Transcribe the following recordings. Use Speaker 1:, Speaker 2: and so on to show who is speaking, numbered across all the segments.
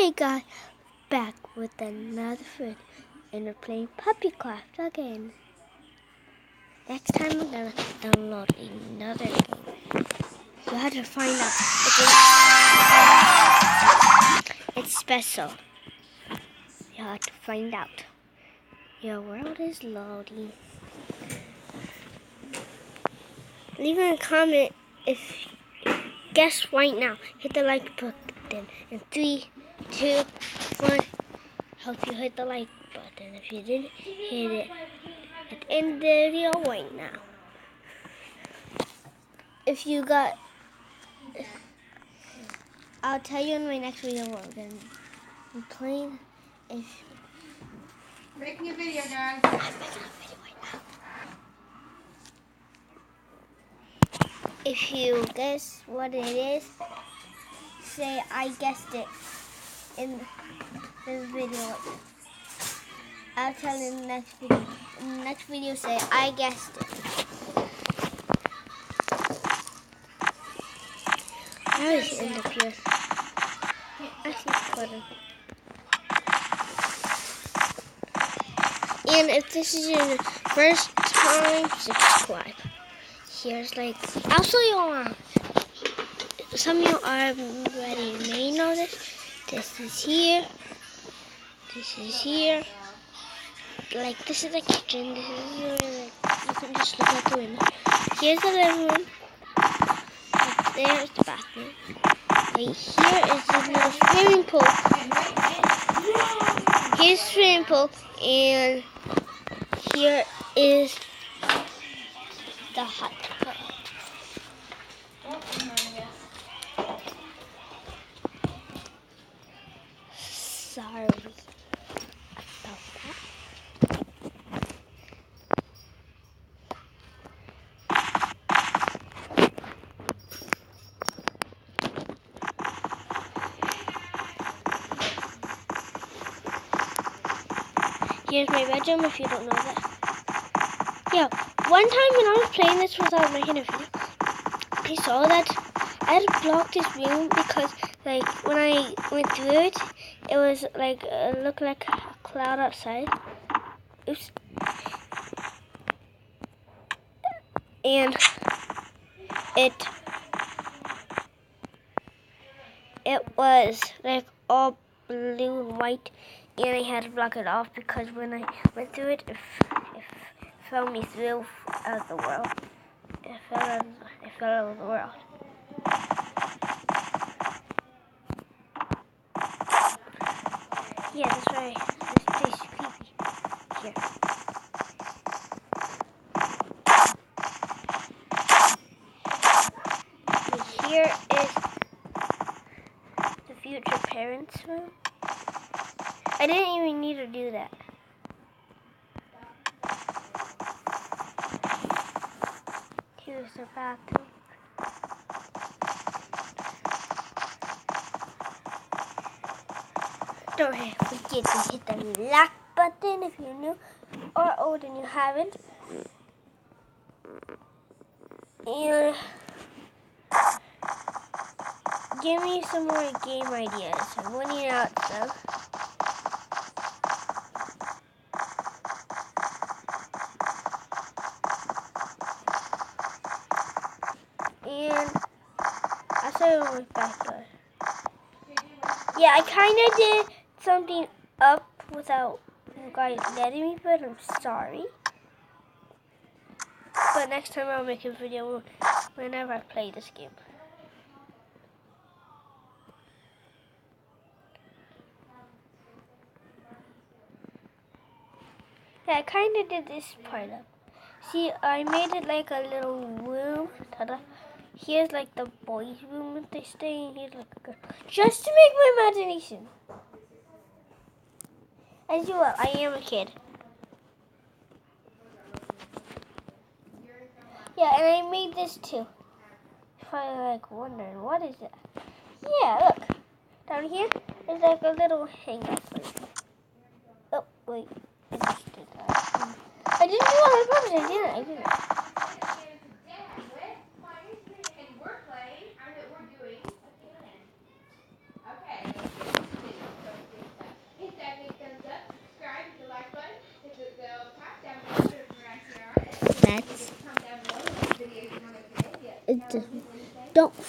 Speaker 1: Hey guys, back with another friend, and we're playing Puppycraft again. Next time I'm gonna download another game. You have to find out it's special. You have to find out. Your world is loading. Leave a comment if you guess right now. Hit the like button in 3, 2, 1. Hope you hit the like button. If you didn't, hit it at the end of the video right now. If you got, I'll tell you in my next video what we're going to be playing.
Speaker 2: Making a video, guys.
Speaker 1: I'm making a video right now. If you guess what it is, say I guessed it in this video. I'll tell you in the next video. In the next video, say I guessed it. I always end up here. Actually, put it. And if this is your first time, subscribe. Here's I'll show you around. Some of you already may know this. This is here. This is here. This is the kitchen. This is you can just look out the window. Here's the living room. Up there is the bathroom. Right here is this little swimming pool. Here's the swimming pool, and here is the hot tub. Sorry about that. Here's my bedroom if you don't know that. Yeah, one time when I was playing this without making a video, I saw that I had blocked this room because when I went through it, it was it looked like a cloud outside. Oops. And it was all blue and white, and I had to block it off because when I went through it, it fell me through out of the world. It fell out of the world. Yeah, that's right. This place is creepy. Here. And here is the future parents' room. I didn't even need to do that. Here's the bathroom. Don't forget to hit the like button if you're new or old and you haven't. And give me some more game ideas. I'm running out some. And I'll show you my backyard. Yeah, I kind of did something up without you guys letting me, but I'm sorry. But next time I'll make a video whenever I play this game. Yeah, I kind of did this part up. See, I made it like a little room. Ta-da. Here's the boys' room that they stay in. Here's a girl. Just to make my imagination. As you will, I am a kid. Yeah, and I made this too. Probably wondering, what is that? Yeah, look. Down here is a little hangout place. Oh, wait. I just did that. I didn't do it on purpose. I didn't.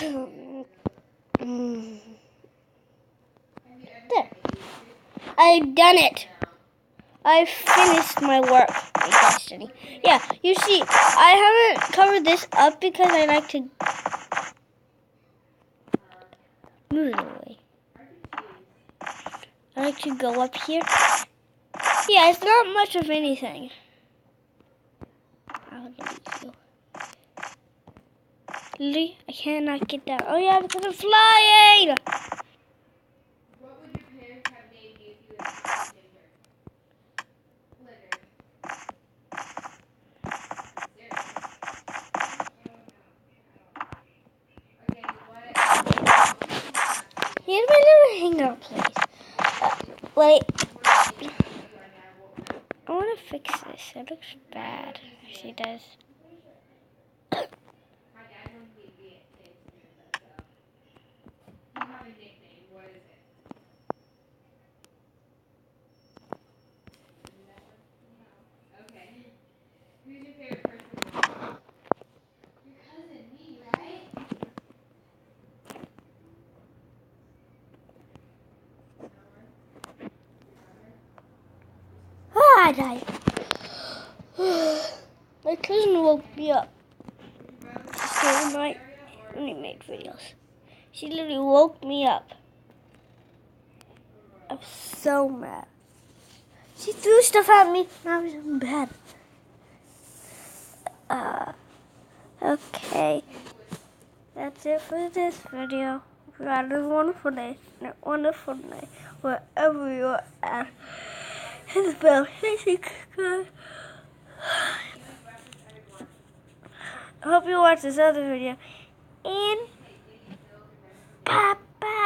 Speaker 1: There. I've done it. I finished my work with Destiny. Yeah, you see, I haven't covered this up because I like to move it away. I like to go up here. Yeah, it's not much of anything. I'll delete you. Literally, I cannot get down. Oh yeah, because I'm flying!
Speaker 2: What would your parents have named you if you had found Tinder? Literally. Okay, what?
Speaker 1: Here's my little hangout place. Wait, I want to fix this. It looks bad. Actually, it does.
Speaker 2: My dad wants me to be a kid, so you have a nickname. What is it? Okay. Who's your favorite person? Your cousin, me, right?
Speaker 1: Ah, I died. My cousin woke me up. The night when we made videos. She literally woke me up. I'm so mad. She threw stuff at me and I was in bed. Okay. That's it for this video. Hope you had a wonderful day and a wonderful night wherever you're at. Hit the bell. Thank you. I hope you watch this other video. And bye bye.